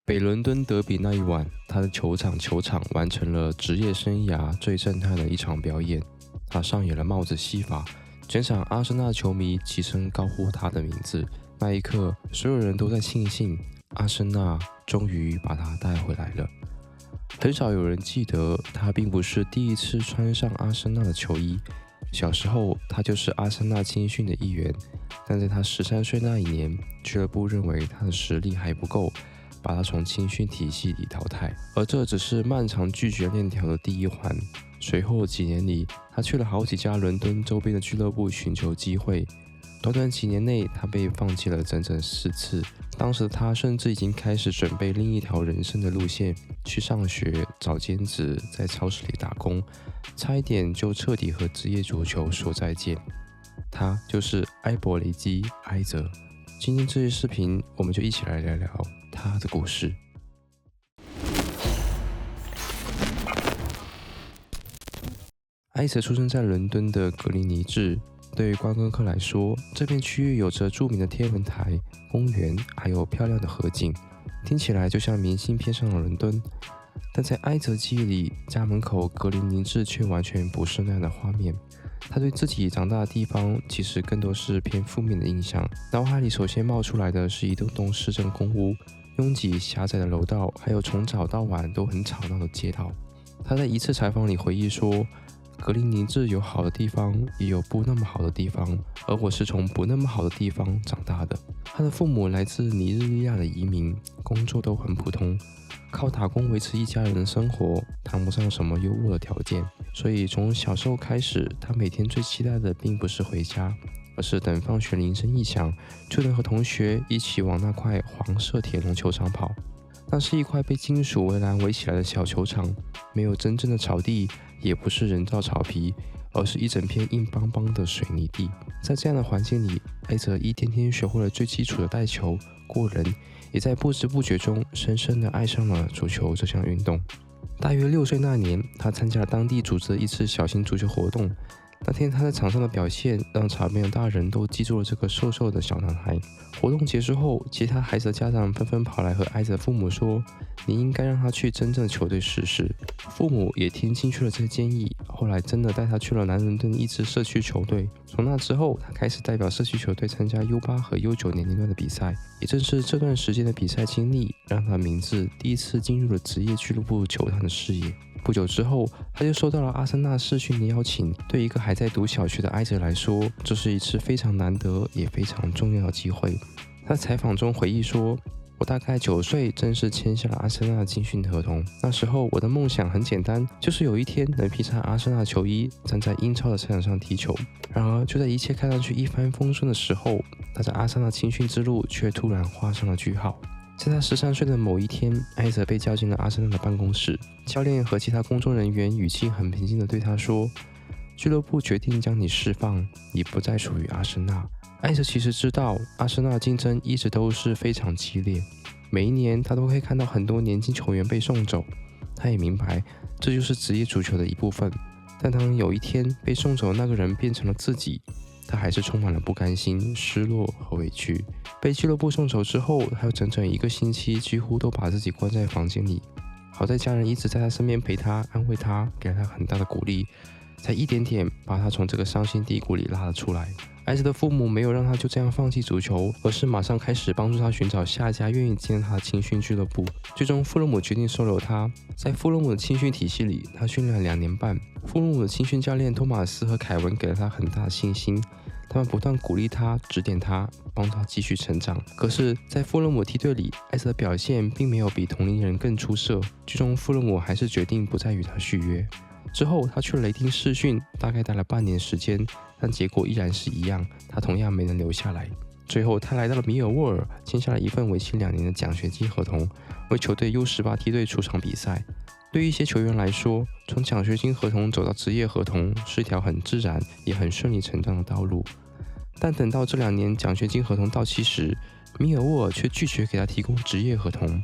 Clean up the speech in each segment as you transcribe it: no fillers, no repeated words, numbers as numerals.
北伦敦德比那一晚，他的球场完成了职业生涯最震撼的一场表演。他上演了帽子戏法，全场阿森纳球迷齐声高呼他的名字。那一刻，所有人都在庆幸阿森纳终于把他带回来了。很少有人记得，他并不是第一次穿上阿森纳的球衣。小时候，他就是阿森纳青训的一员，但在他13岁那一年，俱乐部认为他的实力还不够，把他从青训体系里淘汰。而这只是漫长拒绝链条的第一环。随后几年里，他去了好几家伦敦周边的俱乐部寻求机会。短短几年内，他被放弃了整整4次。当时的他甚至已经开始准备另一条人生的路线，去上学、找兼职，在超市里打工，差一点就彻底和职业足球说再见。他就是埃博雷基·埃泽。今天这期视频，我们就一起来聊聊他的故事。埃泽出生在伦敦的格林尼治。对于观光客来说，这片区域有着著名的天文台、公园，还有漂亮的河景，听起来就像明信片上的伦敦。但在埃泽记忆里，家门口格林尼治却完全不是那样的画面。他对自己长大的地方其实更多是偏负面的印象，脑海里首先冒出来的是一栋栋市政公屋、拥挤狭窄的楼道，还有从早到晚都很吵闹的街道。他在一次采访里回忆说，格林尼治有好的地方，也有不那么好的地方，而我是从不那么好的地方长大的。他的父母来自尼日利亚的移民，工作都很普通，靠打工维持一家人的生活，谈不上什么优渥的条件。所以从小时候开始，他每天最期待的并不是回家，而是等放学铃声一响，就能和同学一起往那块黄色铁笼球场跑。那是一块被金属围栏围起来的小球场，没有真正的草地，也不是人造草皮，而是一整片硬邦邦的水泥地。在这样的环境里，埃泽一天天学会了最基础的带球、过人，也在不知不觉中深深地爱上了足球这项运动。大约6岁那年，他参加了当地组织的一次小型足球活动。那天他在场上的表现让场边的大人都记住了这个瘦瘦的小男孩。活动结束后，其他孩子的家长纷纷跑来和埃泽父母说，你应该让他去真正的球队试试。父母也听进去了这个建议，后来真的带他去了南伦敦一支社区球队。从那之后，他开始代表社区球队参加 U8 和 U9 年龄段的比赛。也正是这段时间的比赛经历，让他的名字第一次进入了职业俱乐部球探的视野。不久之后，他就收到了阿森纳试训的邀请。对一个还在读小学的埃泽来说，这是一次非常难得也非常重要的机会。他在采访中回忆说，我大概9岁正式签下了阿森纳的青训合同。那时候我的梦想很简单，就是有一天能披上阿森纳球衣，站在英超的赛场上踢球。然而就在一切看上去一帆风顺的时候，他在阿森纳青训之路却突然画上了句号。在他13岁的某一天，埃泽被叫进了阿森纳的办公室，教练和其他工作人员语气很平静地对他说，俱乐部决定将你释放，你不再属于阿森纳。埃泽其实知道阿森纳的竞争一直都是非常激烈，每一年他都会看到很多年轻球员被送走。他也明白这就是职业足球的一部分，但当有一天被送走的那个人变成了自己，他还是充满了不甘心、失落和委屈。被俱乐部送走之后，他有整整1个星期几乎都把自己关在房间里。好在家人一直在他身边陪他、安慰他，给了他很大的鼓励，才一点点把他从这个伤心低谷里拉了出来。埃泽的父母没有让他就这样放弃足球，而是马上开始帮助他寻找下一家愿意接任他的青训俱乐部。最终，富勒姆决定收留他。在富勒姆的青训体系里，他训练了2年半。富勒姆的青训教练托马斯和凯文给了他很大的信心，他们不断鼓励他、指点他，帮他继续成长。可是，在富勒姆梯队里，埃泽的表现并没有比同龄人更出色，最终富勒姆还是决定不再与他续约。之后，他去了雷丁试训，大概待了半年时间，但结果依然是一样，他同样没能留下来。最后，他来到了米尔沃尔，签下了一份为期2年的奖学金合同，为球队 U18 梯队出场比赛。对于一些球员来说，从奖学金合同走到职业合同是一条很自然也很顺理成章的道路。但等到这2年奖学金合同到期时，米尔沃尔却拒绝给他提供职业合同。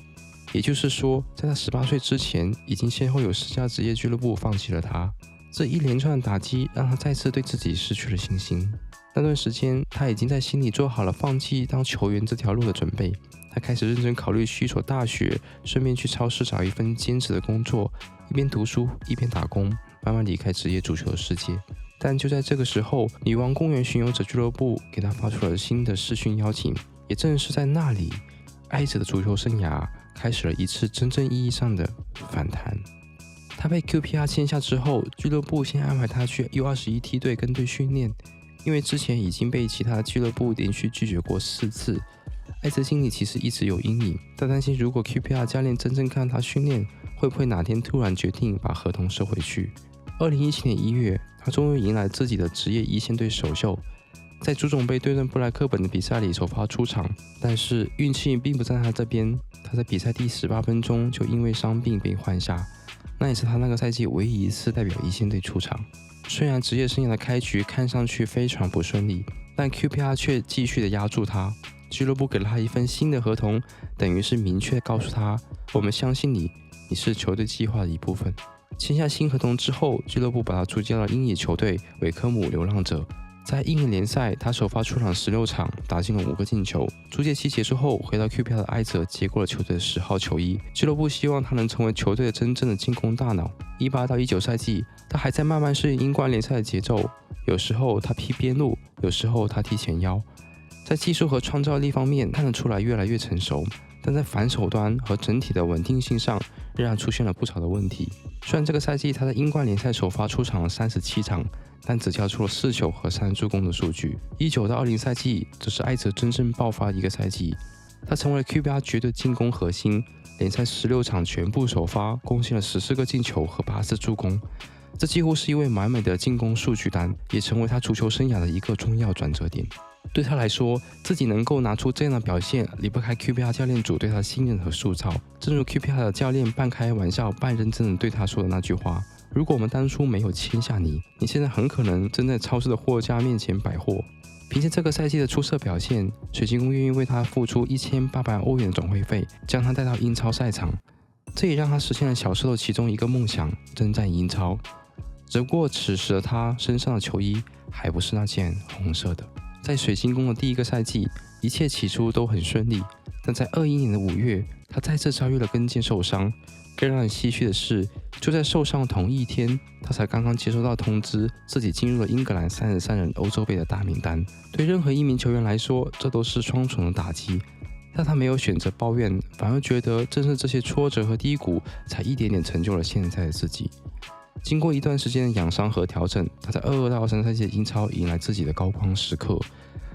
也就是说，在他18岁之前，已经先后有4家职业俱乐部放弃了他。这一连串的打击让他再次对自己失去了信心。那段时间，他已经在心里做好了放弃当球员这条路的准备。他开始认真考虑去一所大学，顺便去超市找一份兼职的工作，一边读书一边打工，慢慢离开职业足球的世界。但就在这个时候，女王公园巡游者俱乐部给他发出了新的视讯邀请，也正是在那里，艾泽的足球生涯开始了一次真正意义上的反弹。他被 QPR 签下之后，俱乐部先安排他去 U21 梯队跟队训练，因为之前已经被其他俱乐部连续拒绝过4次。艾泽心里其实一直有阴影，他担心如果 QPR 教练真正看到他训练，会不会哪天突然决定把合同收回去。2017年1月，他终于迎来自己的职业一线队首秀，在足总杯对阵布莱克本的比赛里首发出场，但是运气并不在他这边，他在比赛第18分钟就因为伤病被换下，那也是他那个赛季唯一一次代表一线队出场。虽然职业生涯的开局看上去非常不顺利，但 QPR 却继续的压住他。俱乐部给了他一份新的合同，等于是明确告诉他，我们相信你，你是球队计划的一部分。签下新合同之后，俱乐部把他租借到英乙球队韦科姆流浪者。在英乙联赛，他首发出场16场，打进了5个进球。租借期结束后，回到 QPR 的艾泽接过了球队的10号球衣。俱乐部希望他能成为球队的真正的进攻大脑。18到19赛季，他还在慢慢适应英冠联赛的节奏，有时候他踢边路，有时候他踢前腰。在技术和创造力方面看得出来越来越成熟，但在反手端和整体的稳定性上仍然出现了不少的问题。虽然这个赛季他在英冠联赛首发出场了37场，但只交出了4球和3助攻的数据。19到20赛季则是艾泽真正爆发的一个赛季，他成为了 QPR 绝对进攻核心，联赛16场全部首发，贡献了14个进球和8次助攻。这几乎是一位完美的进攻数据单，也成为他足球生涯的一个重要转折点。对他来说，自己能够拿出这样的表现，离不开 QPR 教练组对他的信任和塑造。正如 QPR 的教练半开玩笑半认真的对他说的那句话，如果我们当初没有签下你，你现在很可能正在超市的货架面前摆货。凭借这个赛季的出色表现，水晶宫愿意为他付出1800欧元的转会费，将他带到英超赛场。这也让他实现了小时候其中一个梦想，征战英超。只不过此时的他身上的球衣还不是那件红色的。在水晶宫的第一个赛季，一切起初都很顺利，但在21年的5月，他再次遭遇了跟腱受伤。更让人唏嘘的是，就在受伤的同一天，他才刚刚接收到通知，自己进入了英格兰33人欧洲杯的大名单。对任何一名球员来说，这都是双重的打击。但他没有选择抱怨，反而觉得正是这些挫折和低谷，才一点点成就了现在的自己。经过一段时间的养伤和调整，他在22到23赛季的英超迎来自己的高光时刻。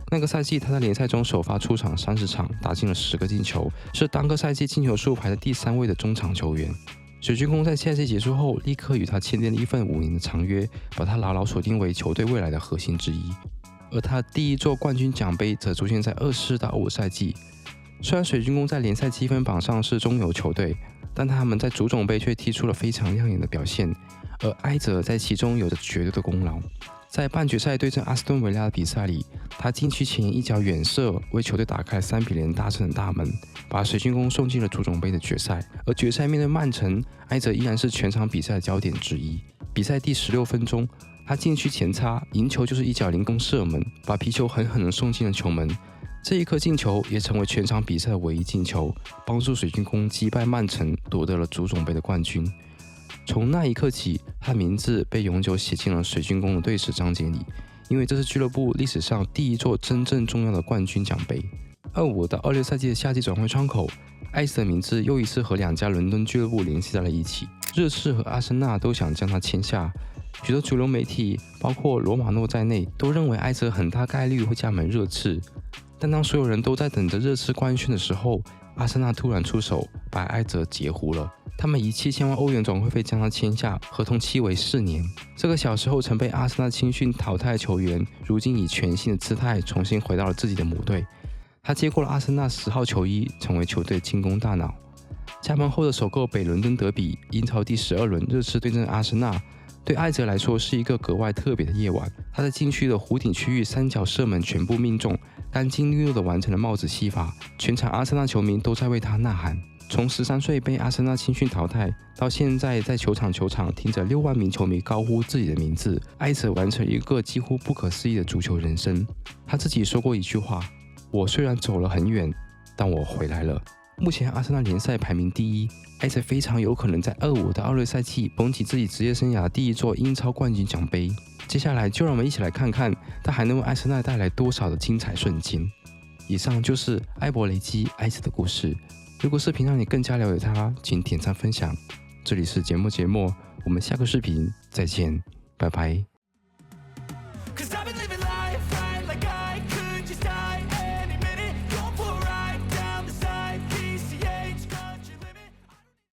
那个赛季，他在联赛中首发出场30场，打进了10个进球，是当个赛季进球数排在第3位的中场球员。水晶宫在赛季结束后，立刻与他签订了一份5年的长约，把他牢牢锁定为球队未来的核心之一。而他第一座冠军奖杯则出现在24到25赛季。虽然水晶宫在联赛积分榜上是中游球队，但他们在足总杯却踢出了非常亮眼的表现，而埃泽在其中有着绝对的功劳。在半决赛对阵阿斯顿维拉的比赛里，他禁区前一脚远射，为球队打开3-0大胜的大门，把水晶宫送进了足总杯的决赛。而决赛面对曼城，埃泽依然是全场比赛的焦点之一。比赛第16分钟，他禁区前插，赢球就是一脚凌空射门，把皮球狠狠地送进了球门。这一颗进球也成为全场比赛的唯一进球，帮助水晶宫击败曼城，夺得了足总杯的冠军。从那一刻起，他的名字被永久写进了水晶宫的队史章节里，因为这是俱乐部历史上第一座真正重要的冠军奖杯。25到26赛季的夏季转会窗口，艾斯的名字又一次和2家伦敦俱乐部联系在了一起，热刺和阿森纳都想将他签下。许多主流媒体，包括罗马诺在内，都认为埃泽很大概率会加盟热刺。但当所有人都在等着热刺官宣的时候，阿森纳突然出手，把埃泽截胡了。他们以7000万欧元转会费将他签下，合同期为4年。这个小时候曾被阿森纳青训淘汰的球员，如今以全新的姿态重新回到了自己的母队。他接过了阿森纳10号球衣，成为球队进攻大脑。加盟后的首个北伦敦德比，英超第12轮，热刺对阵阿森纳。对埃泽来说是一个格外特别的夜晚，他在禁区的弧顶区域3脚射门全部命中，干净利落地完成了帽子戏法，全场阿森纳球迷都在为他呐喊。从13岁被阿森纳青训淘汰，到现在在球场听着6万名球迷高呼自己的名字，埃泽完成一个几乎不可思议的足球人生。他自己说过一句话：“我虽然走了很远，但我回来了。目前阿森纳联赛排名第一，埃塞非常有可能在25的奥略赛季捧起自己职业生涯第一座英超冠军奖杯。接下来就让我们一起来看看他还能为阿森纳带来多少的精彩瞬间。以上就是埃博雷基埃茨的故事。如果视频让你更加了解他，请点赞分享。这里是节目，我们下个视频再见，拜拜。